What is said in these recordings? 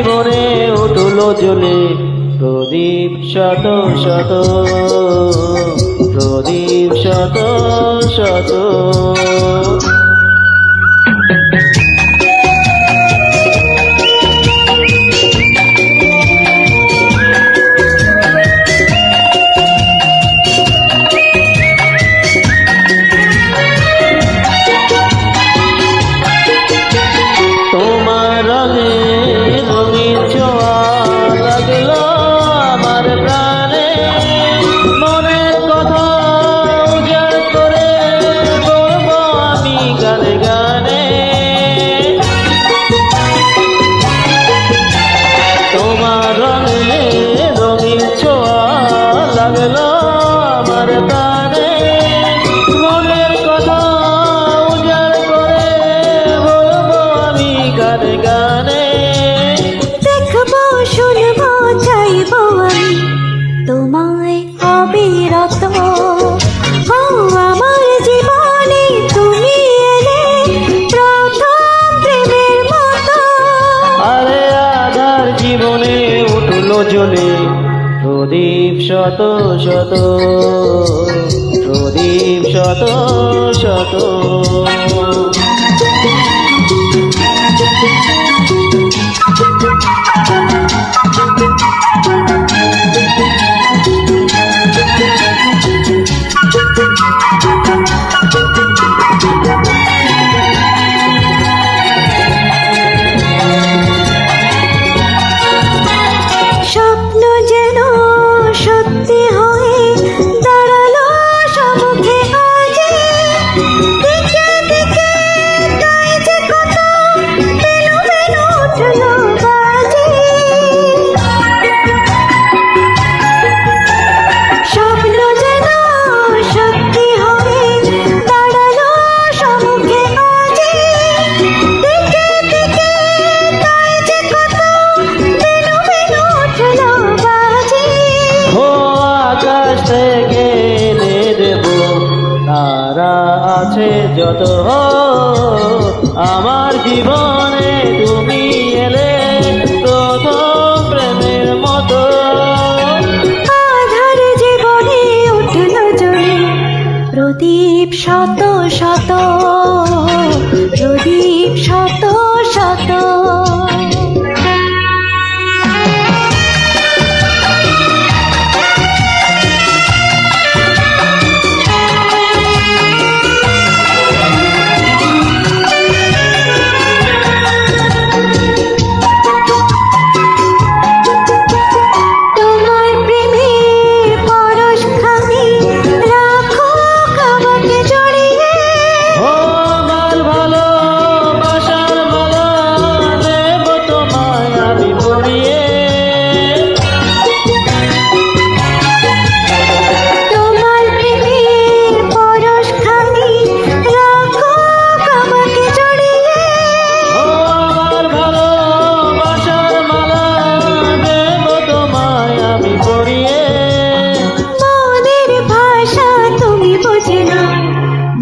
জীবনে উঠলো জ্বলে প্রদীপ শত শত, প্রদীপ শত শত। তোমায় অবিরত আমার জীবনে তুমি এলে প্রথম প্রেমের মতো। আরে আধার জীবনে উঠলো জ্বলে প্রদীপ শত শত, প্রদীপ শত শত। স্বপ্ন যেন সত্যি হয়ে দাঁড়ালো সম্মুখে আজ, দিকে দিকে গাইছে কত বেনু বেনু উঠলো বাজে। স্বপ্ন যেন সত্যি হয়ে দাঁড়ালো সম্মুখে আজ, দিকে দিকে গাইছে কত বেনু বেনু উঠলো বাজে। ও আকাশ থেকে এনে দেব তারা আছে যত, আমার জীবনে তুমি এলে প্রথম প্রেমের মতো। আধার জীবনে উঠলো জ্বলে প্রদীপ শত শত, প্রদীপ শত শত।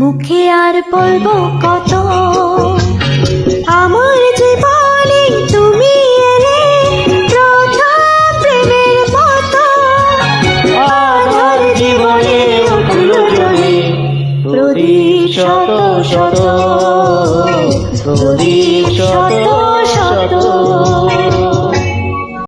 মুখে আর বলবো কত, আমার জীবনে তুমি এলে প্রথম প্রেমের মতো। আমার জীবনে উঠলো জ্বলে প্রদীপ শত শত।